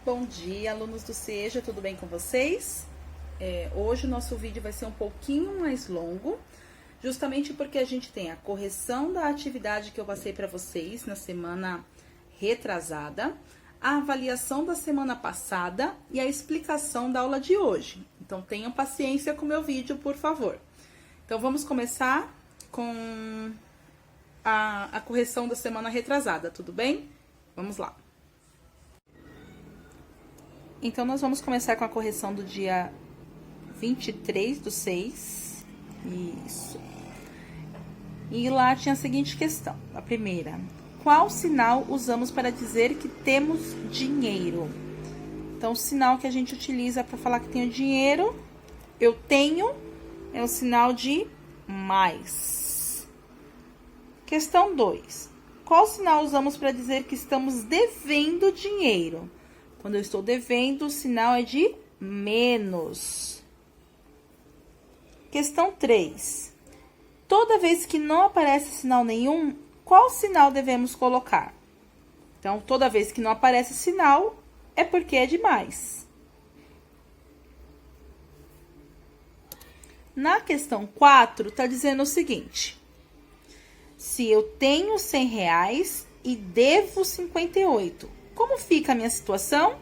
Bom dia, alunos do Seja, tudo bem com vocês? Hoje o nosso vídeo vai ser um pouquinho mais longo, justamente porque a gente tem a correção da atividade que eu passei para vocês na semana retrasada, a avaliação da semana passada e a explicação da aula de hoje. Então, tenham paciência com o meu vídeo, por favor. Então, vamos começar com a correção da semana retrasada, tudo bem? Vamos lá. Então, nós vamos começar com a correção do dia 23/6. Isso. E lá tinha a seguinte questão. A primeira: qual sinal usamos para dizer que temos dinheiro? Então, o sinal que a gente utiliza para falar que tenho dinheiro, eu tenho, é o sinal de mais. Questão 2. Qual sinal usamos para dizer que estamos devendo dinheiro? Quando eu estou devendo, o sinal é de menos. Questão 3. Toda vez que não aparece sinal nenhum, qual sinal devemos colocar? Então, toda vez que não aparece sinal, é porque é de mais. Na questão 4, está dizendo o seguinte: se eu tenho R$100 e devo 58, como fica a minha situação?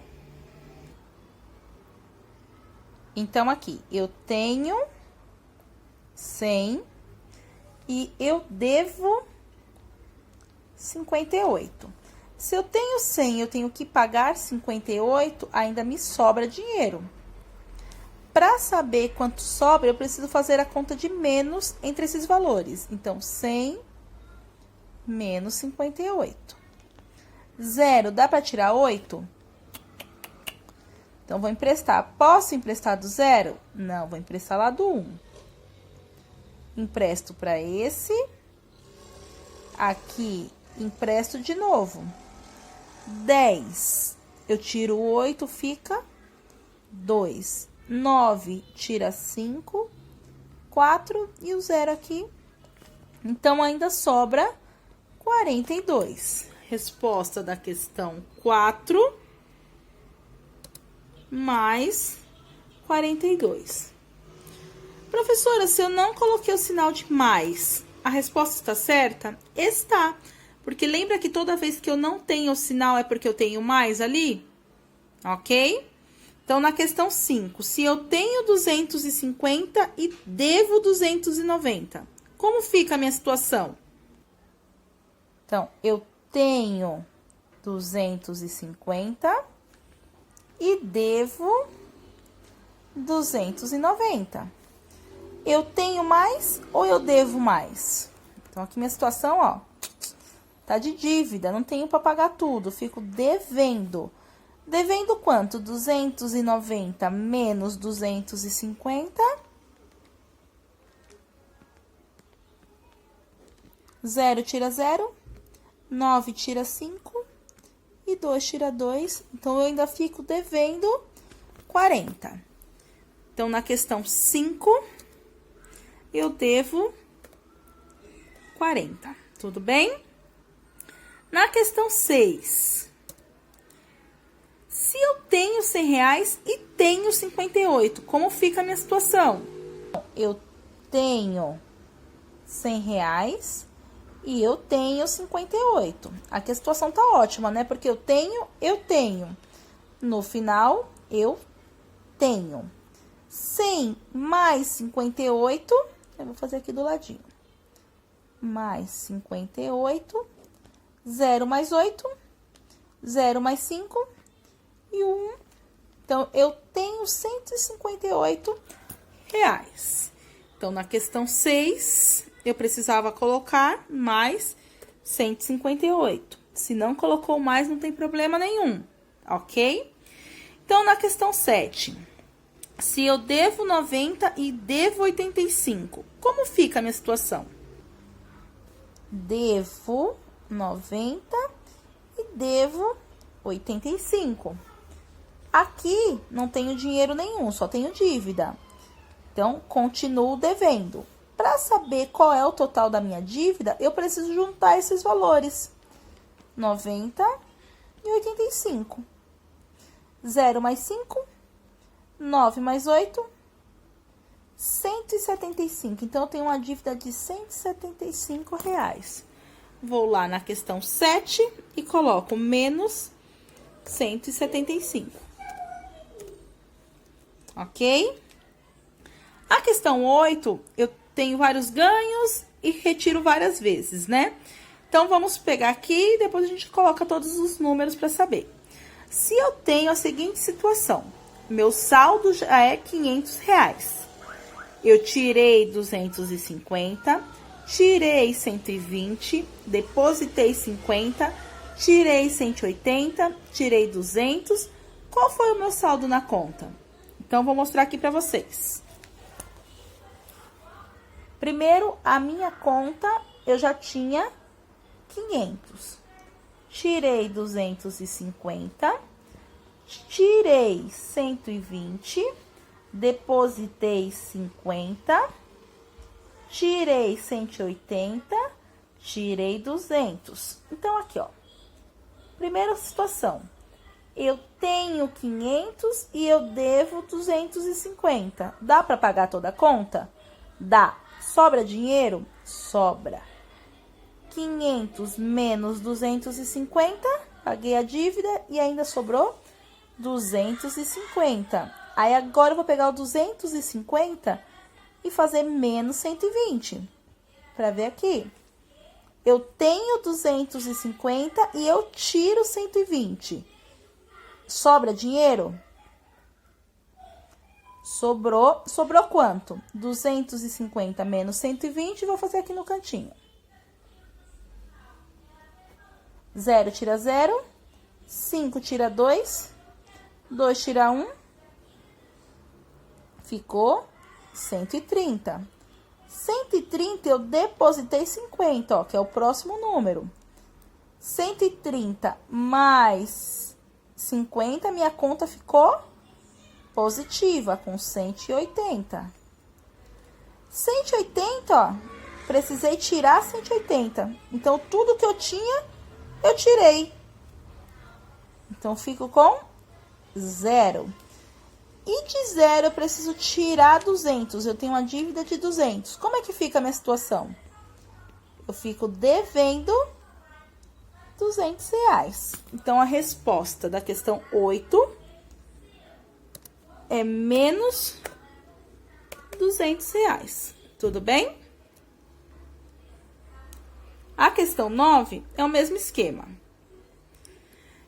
Então, aqui, eu tenho 100 e eu devo 58. Se eu tenho 100 e eu tenho que pagar 58, ainda me sobra dinheiro. Para saber quanto sobra, eu preciso fazer a conta de menos entre esses valores. Então, 100 menos 58. 0, dá para tirar 8? Então, vou emprestar. Posso emprestar do 0? Não, vou emprestar lá do 1. Empresto para esse. Aqui, empresto de novo. 10. Eu tiro 8, fica 2. 9, tira 5. 4 e o 0 aqui. Então, ainda sobra 42. Resposta da questão 4 mais 42. Professora, se eu não coloquei o sinal de mais, a resposta está certa? Está, porque lembra que toda vez que eu não tenho o sinal é porque eu tenho mais ali? Ok? Então, na questão 5, se eu tenho 250 e devo 290, como fica a minha situação? Então, eu tenho 250 e devo 290. Eu tenho mais ou eu devo mais? Então, aqui minha situação, ó, tá de dívida, não tenho para pagar tudo, fico devendo. Devendo quanto? 290 menos 250. 0 tira 0. 9 tira 5 e 2 tira 2, então eu ainda fico devendo 40. Então, na questão 5, eu devo 40, tudo bem? Na questão 6, se eu tenho R$100 e tenho 58, como fica a minha situação? Eu tenho R$100 e eu tenho 58. Aqui a situação tá ótima, né? Porque eu tenho. No final, eu tenho. 100 mais 58, eu vou fazer aqui do ladinho. Mais 58, 0 mais 8, 0 mais 5 e 1. Então, eu tenho R$158. Então, na questão 6... eu precisava colocar mais 158. Se não colocou mais, não tem problema nenhum, ok? Então, na questão 7, se eu devo 90 e devo 85, como fica a minha situação? Devo 90 e devo 85. Aqui, não tenho dinheiro nenhum, só tenho dívida. Então, continuo devendo. Para saber qual é o total da minha dívida, eu preciso juntar esses valores. 90 e 85. 0 mais 5, 9 mais 8, 175. Então, eu tenho uma dívida de R$175. Vou lá na questão 7 e coloco menos 175. Ok? A questão 8, eu tenho vários ganhos e retiro várias vezes, né? Então, vamos pegar aqui e depois a gente coloca todos os números para saber. Se eu tenho a seguinte situação, meu saldo já é R$500. Eu tirei 250, tirei 120, depositei 50, tirei 180, tirei 200. Qual foi o meu saldo na conta? Então, vou mostrar aqui para vocês. Primeiro, a minha conta, eu já tinha 500. Tirei 250, tirei 120, depositei 50, tirei 180, tirei 200. Então, aqui, ó. Primeira situação. Eu tenho 500 e eu devo 250. Dá para pagar toda a conta? Dá. Sobra dinheiro? Sobra. 500 menos 250, paguei a dívida e ainda sobrou 250. Aí, agora eu vou pegar o 250 e fazer menos 120. Para ver aqui. Eu tenho 250 e eu tiro 120. Sobra dinheiro? Sobrou quanto? 250 menos 120, vou fazer aqui no cantinho. 0 tira 0, 5 tira 2, 2 tira 1, ficou 130. 130 eu depositei 50, ó, que é o próximo número. 130 mais 50, minha conta ficou positiva, com 180. 180, ó, precisei tirar 180. Então, tudo que eu tinha, eu tirei. Então, fico com 0. E de 0, eu preciso tirar 200. Eu tenho uma dívida de 200. Como é que fica a minha situação? Eu fico devendo R$200. Então, a resposta da questão 8 é menos R$200. Tudo bem? A questão 9 é o mesmo esquema.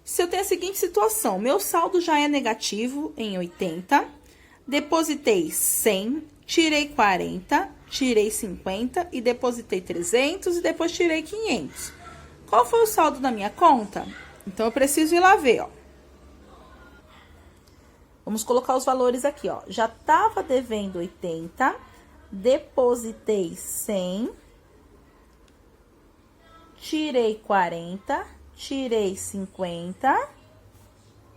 Se eu tenho a seguinte situação, meu saldo já é negativo em 80, depositei 100, tirei 40, tirei 50 e depositei 300 e depois tirei 500. Qual foi o saldo da minha conta? Então, eu preciso ir lá ver, ó. Vamos colocar os valores aqui, ó. Já estava devendo 80, depositei 100, tirei 40, tirei 50,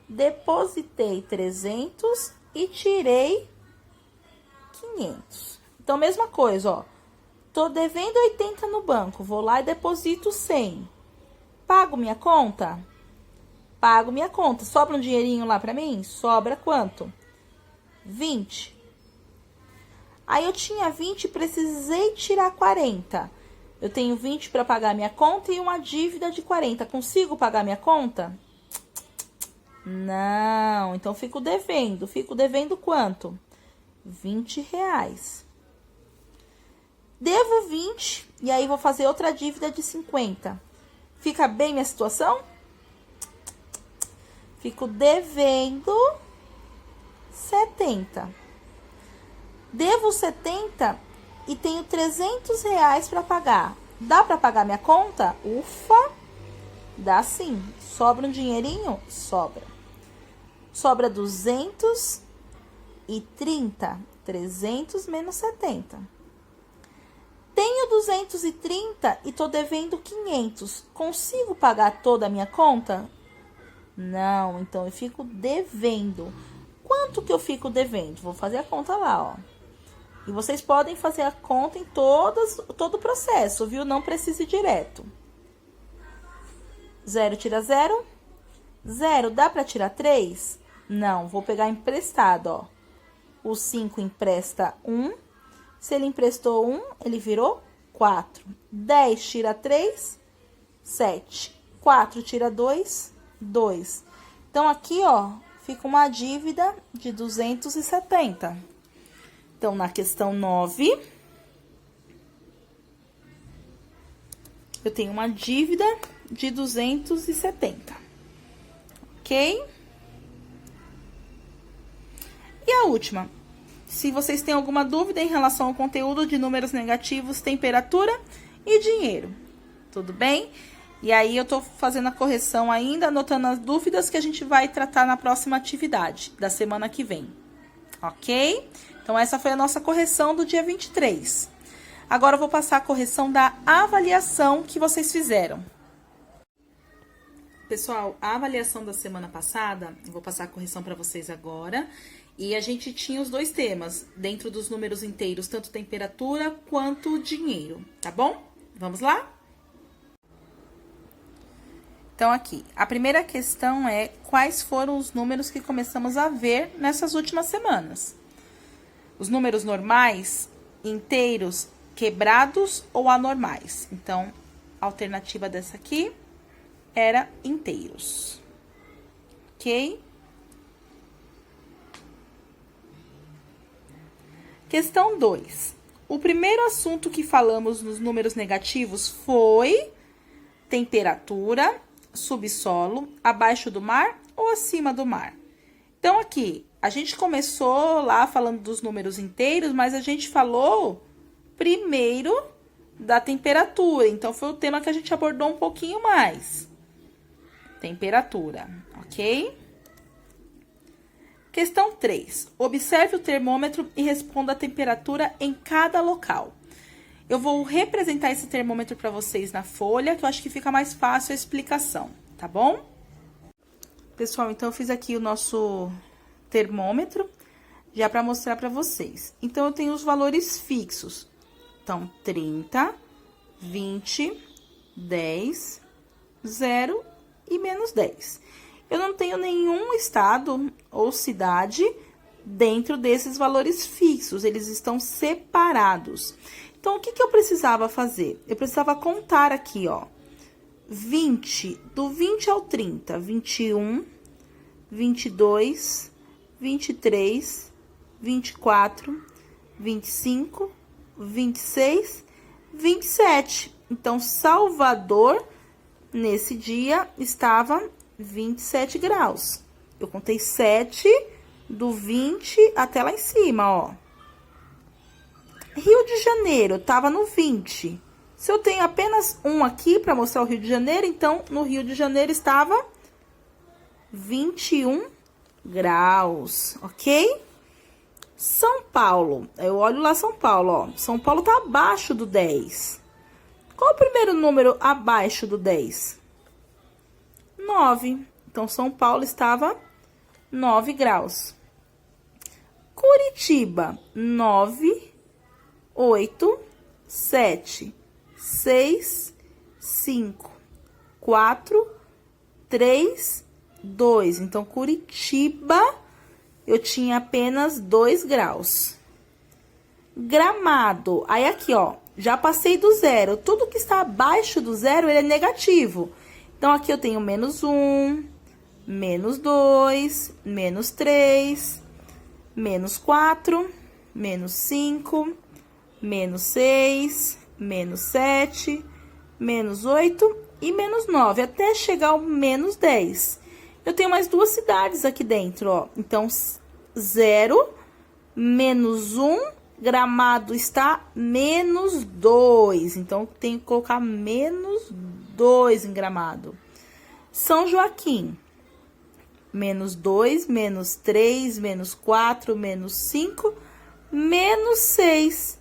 depositei 300 e tirei 500. Então, mesma coisa, ó. Tô devendo 80 no banco, vou lá e deposito 100. Pago minha conta? Pago minha conta. Sobra um dinheirinho lá pra mim? Sobra quanto? 20. Aí, eu tinha 20, precisei tirar 40. Eu tenho 20 para pagar minha conta e uma dívida de 40. Consigo pagar minha conta? Não. Então, fico devendo. Fico devendo quanto? R$20. Devo 20 e aí vou fazer outra dívida de 50. Fica bem minha situação? Fico devendo 70. Devo 70 e tenho R$300 para pagar. Dá para pagar minha conta? Ufa! Dá sim. Sobra um dinheirinho? Sobra. Sobra 230. 300 menos 70. Tenho 230 e tô devendo 500. Consigo pagar toda a minha conta? Não, então eu fico devendo. Quanto que eu fico devendo? Vou fazer a conta lá, ó. E vocês podem fazer a conta em todo o processo, viu? Não precisa ir direto. 0 tira 0. 0 dá para tirar 3? Não, vou pegar emprestado, ó. O 5 empresta 1. Se ele emprestou 1, ele virou 4. 10 tira 3, 7. 4 tira 2, 2. Então, aqui, ó, fica uma dívida de 270. Então, na questão 9, eu tenho uma dívida de 270. Ok? E a última. Se vocês têm alguma dúvida em relação ao conteúdo de números negativos, temperatura e dinheiro. Tudo bem? E aí, eu tô fazendo a correção ainda, anotando as dúvidas que a gente vai tratar na próxima atividade da semana que vem. Ok? Então, essa foi a nossa correção do dia 23. Agora, eu vou passar a correção da avaliação que vocês fizeram. Pessoal, a avaliação da semana passada, eu vou passar a correção para vocês agora. E a gente tinha os dois temas, dentro dos números inteiros, tanto temperatura quanto dinheiro, tá bom? Vamos lá? Então, aqui, a primeira questão é quais foram os números que começamos a ver nessas últimas semanas. Os números normais, inteiros, quebrados ou anormais. Então, a alternativa dessa aqui era inteiros. Ok? Questão 2. O primeiro assunto que falamos nos números negativos foi temperatura, subsolo, abaixo do mar ou acima do mar. Então, aqui, a gente começou lá falando dos números inteiros, mas a gente falou primeiro da temperatura. Então, foi o tema que a gente abordou um pouquinho mais. Temperatura, ok? Questão 3. Observe o termômetro e responda a temperatura em cada local. Eu vou representar esse termômetro para vocês na folha, que eu acho que fica mais fácil a explicação, tá bom? Pessoal, então eu fiz aqui o nosso termômetro, já para mostrar para vocês. Então, eu tenho os valores fixos. Então, 30, 20, 10, 0 e menos 10. Eu não tenho nenhum estado ou cidade dentro desses valores fixos, eles estão separados. Então, o que eu precisava fazer? Eu precisava contar aqui, ó, 20, do 20 ao 30, 21, 22, 23, 24, 25, 26, 27. Então, Salvador, nesse dia, estava 27 graus. Eu contei 7 do 20 até lá em cima, ó. Rio de Janeiro, tava no 20. Se eu tenho apenas um aqui para mostrar o Rio de Janeiro, então, no Rio de Janeiro estava 21 graus, ok? São Paulo, eu olho lá São Paulo, ó. São Paulo tá abaixo do 10. Qual o primeiro número abaixo do 10? 9. Então, São Paulo estava 9 graus. Curitiba, 9, 8, 7, 6, 5, 4, 3, 2. Então, Curitiba, eu tinha apenas 2 graus. Gramado, aí aqui, ó, já passei do zero. Tudo que está abaixo do zero, ele é negativo. Então, aqui eu tenho menos 1, menos 2, menos 3, menos 4, menos 5, menos 6, menos 7, menos 8 e menos 9, até chegar ao menos 10. Eu tenho mais duas cidades aqui dentro, ó. Então, 0, menos 1, Gramado está menos 2. Então, tenho que colocar menos 2 em Gramado. São Joaquim, menos 2, menos 3, menos 4, menos 5, menos 6.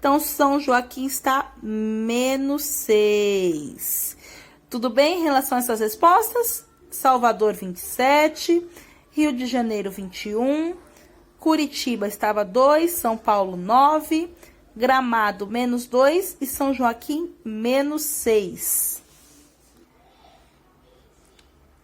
Então, São Joaquim está menos 6. Tudo bem em relação a essas respostas? Salvador, 27. Rio de Janeiro, 21. Curitiba estava 2. São Paulo, 9. Gramado, menos 2. E São Joaquim, menos 6.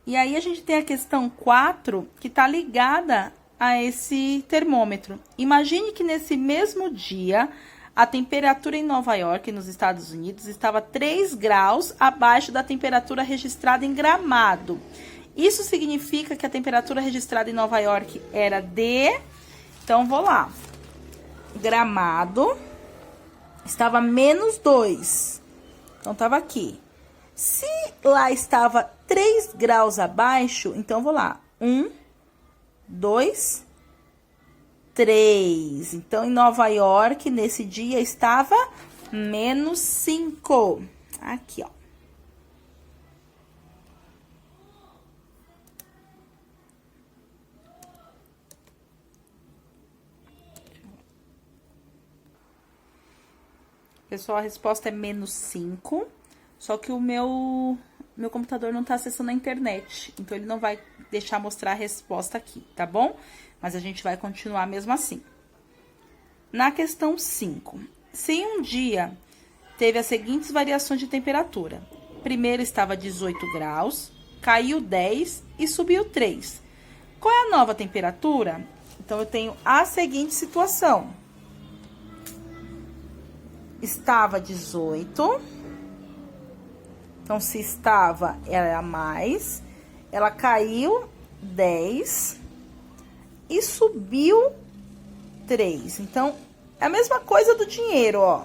E aí, a gente tem a questão 4, que está ligada a esse termômetro. Imagine que nesse mesmo dia, a temperatura em Nova York, nos Estados Unidos, estava 3 graus abaixo da temperatura registrada em Gramado. Isso significa que a temperatura registrada em Nova York era de... Então, vou lá. Gramado estava -2. Então, estava aqui. Se lá estava 3 graus abaixo, então, vou lá. 1, 2, 3. Então, em Nova York, nesse dia, estava -5. Aqui, ó. Pessoal, a resposta é -5. Só que o meu computador não tá acessando a internet. Então, ele não vai deixar mostrar a resposta aqui, tá bom? Mas a gente vai continuar mesmo assim. Na questão 5. Se em um dia teve as seguintes variações de temperatura. Primeiro estava 18 graus, caiu 10 e subiu 3. Qual é a nova temperatura? Então, eu tenho a seguinte situação. Estava 18. Então, se estava, era mais. Ela caiu 10 e subiu 3. Então, é a mesma coisa do dinheiro, ó.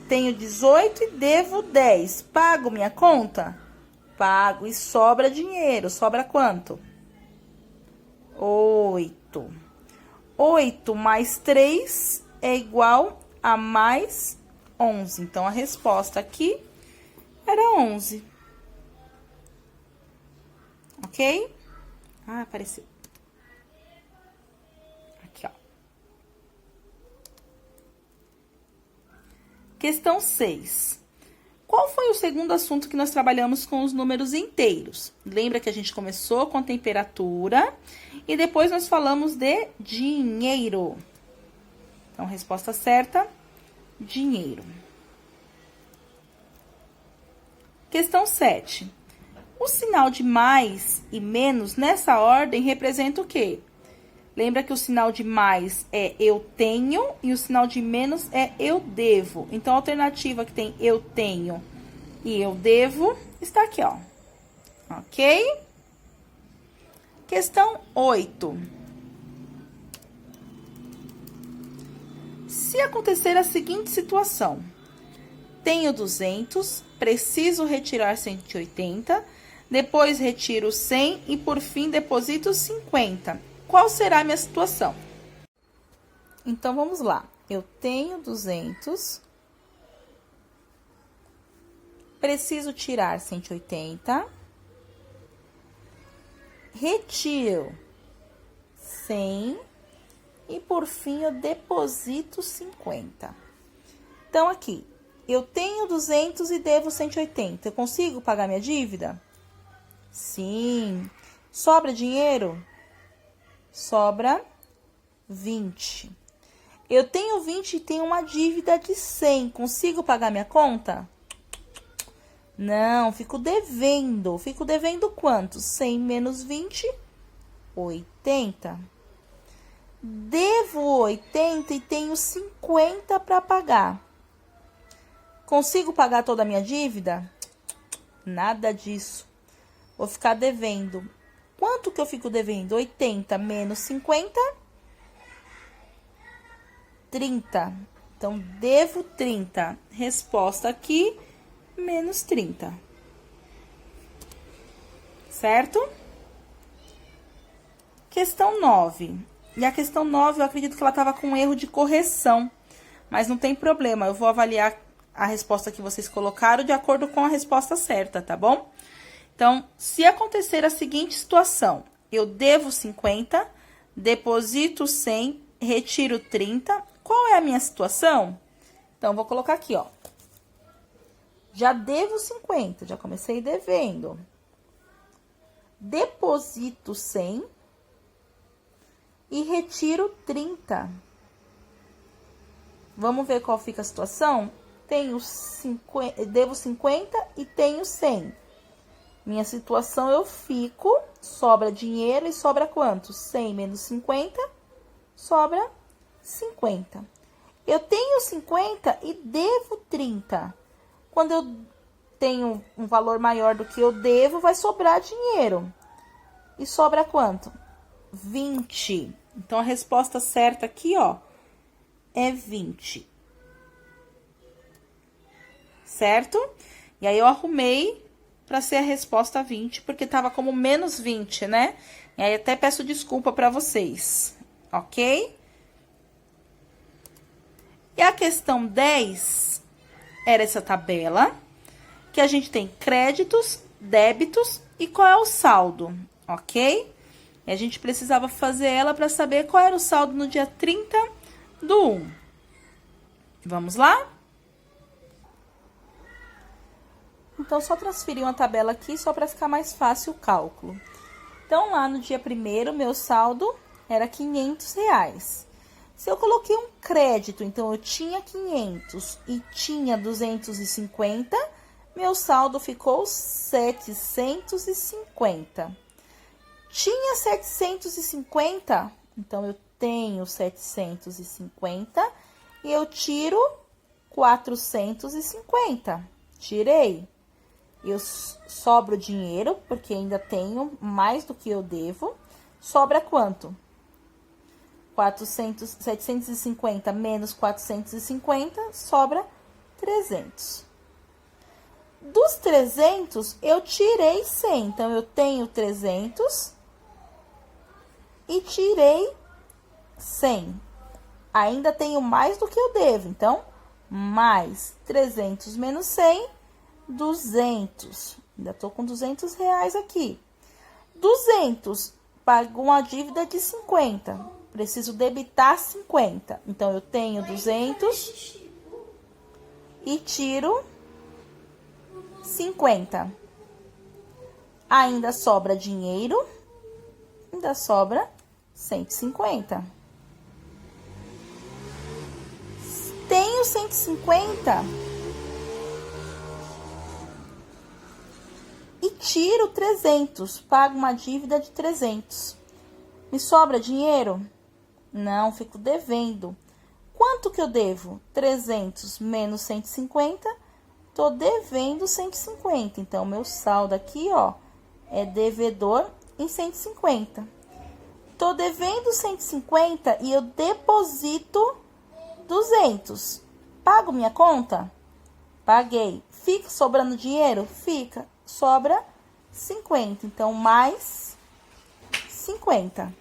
Tenho 18 e devo 10. Pago minha conta? Pago. E sobra dinheiro. Sobra quanto? 8. 8 mais 3 é igual a mais 11. Então, a resposta aqui era 11. Ok? Ah, apareceu. Aqui, ó. Questão 6. Qual foi o segundo assunto que nós trabalhamos com os números inteiros? Lembra que a gente começou com a temperatura e depois nós falamos de dinheiro. Então, resposta certa, dinheiro. Questão 7. O sinal de mais e menos nessa ordem representa o quê? Lembra que o sinal de mais é eu tenho e o sinal de menos é eu devo. Então, a alternativa que tem eu tenho e eu devo está aqui, ó. Ok? Questão 8. Se acontecer a seguinte situação. Tenho 200, preciso retirar 180, depois retiro 100 e, por fim, deposito 50. Qual será a minha situação? Então, vamos lá. Eu tenho 200, preciso tirar 180, retiro 100 e, por fim, eu deposito 50. Então, aqui, eu tenho 200 e devo 180. Eu consigo pagar minha dívida? Sim. Sobra dinheiro? Sobra 20. Eu tenho 20 e tenho uma dívida de 100. Consigo pagar minha conta? Não, fico devendo. Fico devendo quanto? 100 menos 20, 80. Devo 80 e tenho 50 para pagar. Consigo pagar toda a minha dívida? Nada disso. Vou ficar devendo. Quanto que eu fico devendo? 80 menos 50? 30. Então, devo 30. Resposta aqui, menos 30. Certo? Questão 9. E a questão 9, eu acredito que ela estava com um erro de correção. Mas não tem problema, eu vou avaliar a resposta que vocês colocaram de acordo com a resposta certa, tá bom? Então, se acontecer a seguinte situação, eu devo 50, deposito 100, retiro 30, qual é a minha situação? Então, vou colocar aqui, ó. Já devo 50, já comecei devendo. Deposito 100 e retiro 30. Vamos ver qual fica a situação? Devo 50 e tenho 100. Minha situação, eu fico, sobra dinheiro e sobra quanto? 100 menos 50, sobra 50. Eu tenho 50 e devo 30. Quando eu tenho um valor maior do que eu devo, vai sobrar dinheiro. E sobra quanto? 20. Então, a resposta certa aqui, ó, é 20. Certo? E aí, eu arrumei para ser a resposta 20, porque tava como menos 20, né? E aí, até peço desculpa para vocês, ok? E a questão 10 era essa tabela, que a gente tem créditos, débitos e qual é o saldo, ok? E a gente precisava fazer ela para saber qual era o saldo no dia 30/1. Vamos lá? Então, só transferir uma tabela aqui, só para ficar mais fácil o cálculo. Então, lá no dia 1º, meu saldo era R$500. Se eu coloquei um crédito, então, eu tinha 500 e tinha 250, meu saldo ficou 750. Tinha 750, então, eu tenho 750 e eu tiro 450. Tirei. Eu sobro dinheiro, porque ainda tenho mais do que eu devo. Sobra quanto? 750 menos 450, sobra 300. Dos 300, eu tirei 100. Então, eu tenho 300 e tirei 100. Ainda tenho mais do que eu devo. Então, mais 300 menos 100, 200. Ainda tô com R$200 aqui. 200, pago uma dívida de 50. Preciso debitar 50. Então, eu tenho 200 e tiro 50. Ainda sobra dinheiro. Ainda sobra 150. Tenho 150 e tiro 300, pago uma dívida de 300. Me sobra dinheiro? Não, fico devendo. Quanto que eu devo? 300 menos 150, tô devendo 150. Então, meu saldo aqui, ó, é devedor em 150. Tô devendo 150 e eu deposito 200. Pago minha conta? Paguei. Fica sobrando dinheiro? Fica. Sobra 50. Então, mais 50.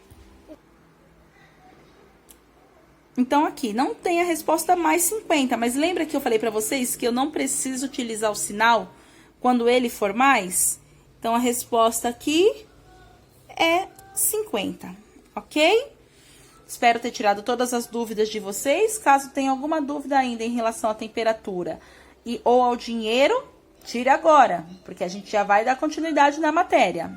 Então, aqui, não tem a resposta mais 50. Mas lembra que eu falei para vocês que eu não preciso utilizar o sinal quando ele for mais? Então, a resposta aqui é 50, ok? Espero ter tirado todas as dúvidas de vocês. Caso tenha alguma dúvida ainda em relação à temperatura ou ao dinheiro, tire agora, porque a gente já vai dar continuidade na matéria.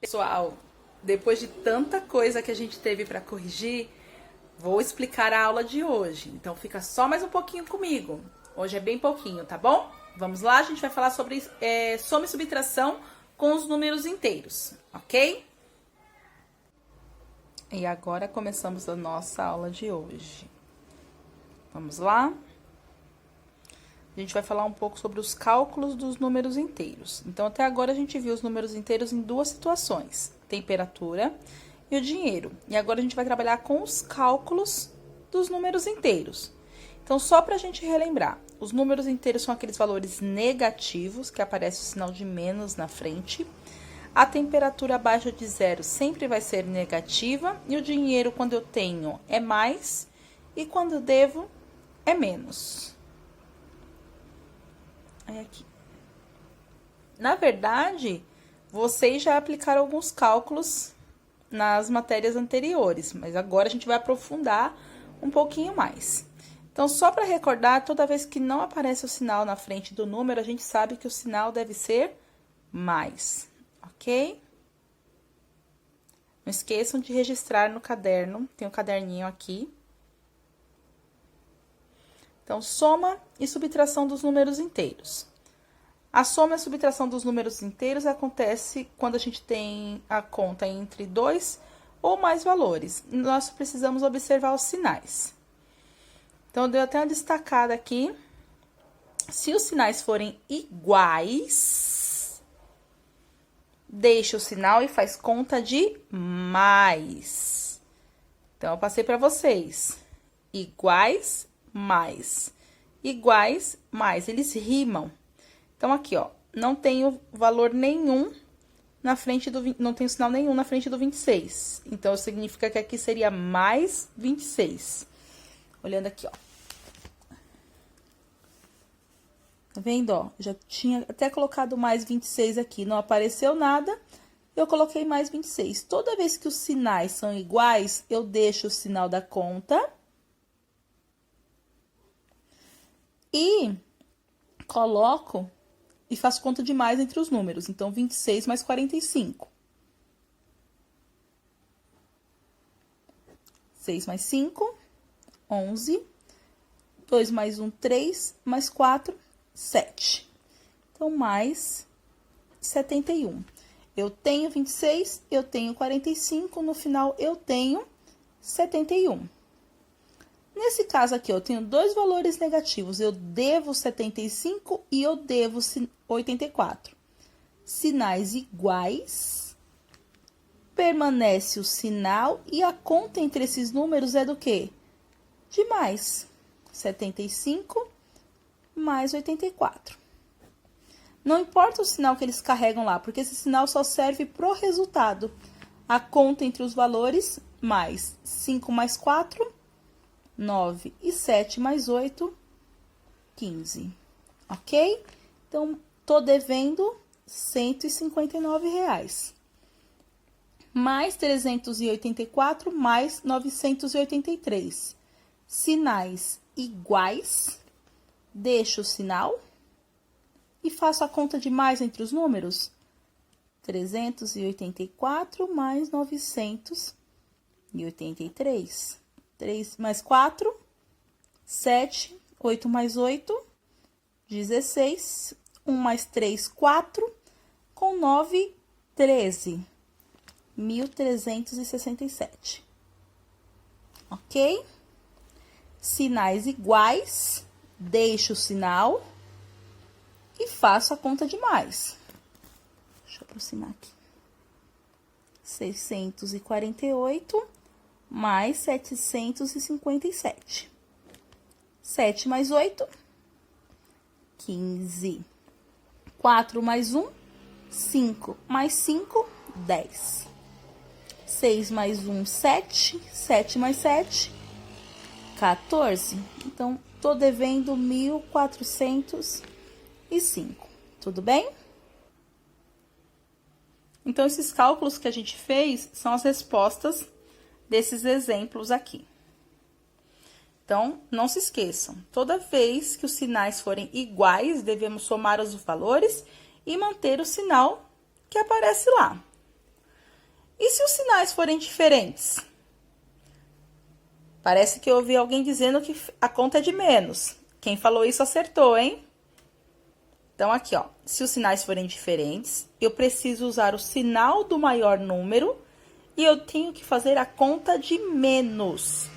Pessoal, depois de tanta coisa que a gente teve para corrigir, vou explicar a aula de hoje. Então, fica só mais um pouquinho comigo. Hoje é bem pouquinho, tá bom? Vamos lá, a gente vai falar sobre soma e subtração com os números inteiros, ok? E agora começamos a nossa aula de hoje. Vamos lá? A gente vai falar um pouco sobre os cálculos dos números inteiros. Então, até agora a gente viu os números inteiros em duas situações: temperatura e o dinheiro. E agora a gente vai trabalhar com os cálculos dos números inteiros. Então, só para a gente relembrar, os números inteiros são aqueles valores negativos, que aparece o sinal de menos na frente. A temperatura abaixo de zero sempre vai ser negativa. E o dinheiro, quando eu tenho, é mais. E quando eu devo, é menos. Aí, aqui. Na verdade, vocês já aplicaram alguns cálculos nas matérias anteriores. Mas agora a gente vai aprofundar um pouquinho mais. Então, só para recordar, toda vez que não aparece o sinal na frente do número, a gente sabe que o sinal deve ser mais. Ok? Não esqueçam de registrar no caderno, tem um caderninho aqui. Então, soma e subtração dos números inteiros. A soma e a subtração dos números inteiros acontece quando a gente tem a conta entre 2 ou mais valores. Nós precisamos observar os sinais. Então, eu dei até uma destacada aqui. Se os sinais forem iguais, deixa o sinal e faz conta de mais. Então, eu passei para vocês. Iguais, mais. Iguais, mais. Eles rimam. Então, aqui, ó, não tenho valor nenhum na frente do... Não tenho sinal nenhum na frente do 26. Então, significa que aqui seria mais 26. Olhando aqui, ó. Tá vendo, ó? Já tinha até colocado mais 26 aqui. Não apareceu nada, eu coloquei mais 26. Toda vez que os sinais são iguais, eu deixo o sinal da conta. E coloco... E faço conta de mais entre os números. Então, 26 mais 45. 6 mais 5, 11. 2 mais 1, 3. Mais 4, 7. Então, mais 71. Eu tenho 26, eu tenho 45. No final, eu tenho 71. Nesse caso aqui, eu tenho dois valores negativos. Eu devo 75 e eu devo 84. Sinais iguais. Permanece o sinal e a conta entre esses números é do quê? De mais. 75 mais 84. Não importa o sinal que eles carregam lá, porque esse sinal só serve pro resultado. A conta entre os valores, mais 5 mais 4... 9 e 7 mais 8, 15, ok? Então, tô devendo R$159. Mais 384, mais 983. Sinais iguais, deixo o sinal e faço a conta de mais entre os números. 384 mais 983. 3 mais 4, 7, 8 mais 8, 16, 1 mais 3, 4, com 9, 13, 1.367, ok? Sinais iguais, deixo o sinal e faço a conta de mais. Deixa eu aproximar aqui. 648... mais 757. 7 mais 8, 15. 4 mais 1, 5. Mais 5, 10. 6 mais 1, 7. 7 mais 7, 14. Então, tô devendo 1.405. Tudo bem? Então, esses cálculos que a gente fez são as respostas desses exemplos aqui. Então, não se esqueçam, toda vez que os sinais forem iguais, devemos somar os valores e manter o sinal que aparece lá. E se os sinais forem diferentes? Parece que eu ouvi alguém dizendo que a conta é de menos. Quem falou isso acertou, hein? Então, aqui, ó, se os sinais forem diferentes, eu preciso usar o sinal do maior número e eu tenho que fazer a conta de menos.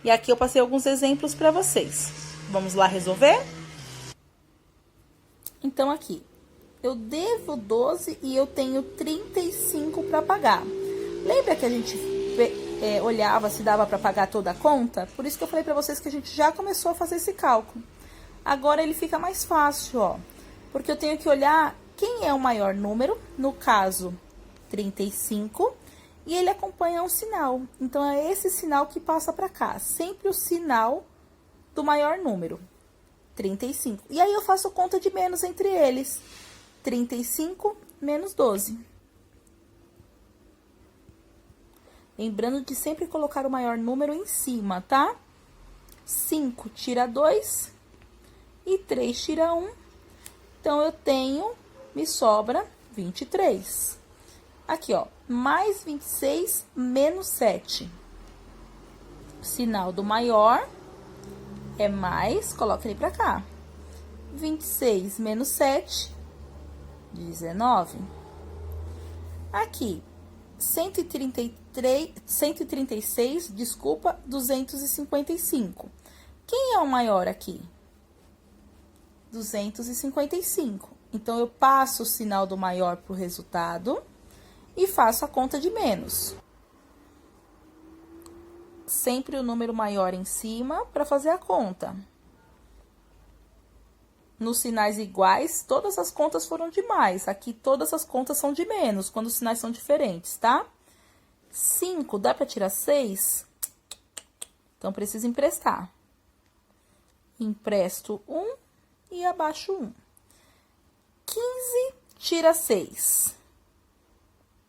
E aqui eu passei alguns exemplos para vocês. Vamos lá resolver? Então, aqui, eu devo 12 e eu tenho 35 para pagar. Lembra que a gente olhava se dava para pagar toda a conta? Por isso que eu falei para vocês que a gente já começou a fazer esse cálculo. Agora, ele fica mais fácil, ó. Porque eu tenho que olhar quem é o maior número, no caso, 35, e ele acompanha um sinal. Então, é esse sinal que passa para cá. Sempre o sinal do maior número, 35. E aí, eu faço conta de menos entre eles. 35 menos 12. Lembrando de sempre colocar o maior número em cima, tá? 5 tira 2 e 3 tira 1. Então, eu tenho, me sobra 23. Aqui, ó, mais 26 menos 7. O sinal do maior é mais, coloca ele pra cá. 26 menos 7, 19. Aqui, 136, desculpa, 255. Quem é o maior aqui? 255. Então, eu passo o sinal do maior para o resultado e faço a conta de menos. Sempre o número maior em cima para fazer a conta. Nos sinais iguais, todas as contas foram de mais. Aqui, todas as contas são de menos, quando os sinais são diferentes, tá? 5, dá para tirar 6? Então, preciso emprestar. Empresto 1 e abaixo 1. 15, tira 6.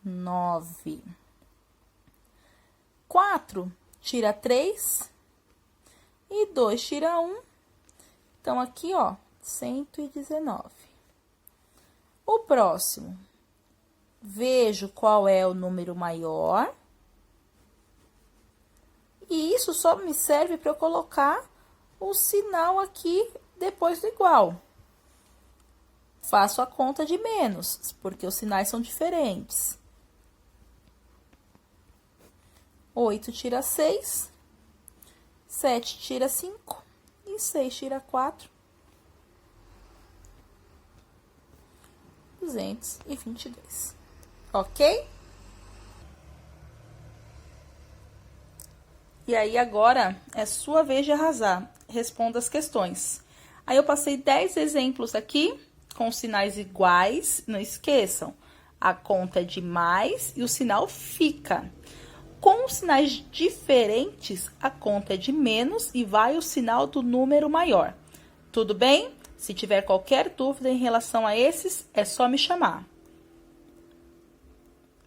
9. 4, tira 3. E 2, tira 1. Então, aqui, ó, 119. O próximo, vejo qual é o número maior. E isso só me serve para eu colocar o sinal aqui depois do igual. Faço a conta de menos, porque os sinais são diferentes. 8 tira 6. 7 tira 5. E 6 tira 4. 222. Ok? E aí, agora, é sua vez de arrasar. Responda as questões. Aí, eu passei 10 exemplos aqui, com sinais iguais. Não esqueçam, a conta é de mais e o sinal fica. Com sinais diferentes, a conta é de menos e vai o sinal do número maior. Tudo bem? Se tiver qualquer dúvida em relação a esses, é só me chamar.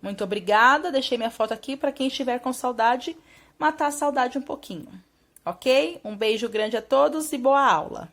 Muito obrigada. Deixei minha foto aqui para quem estiver com saudade, matar a saudade um pouquinho. Ok? Um beijo grande a todos e boa aula!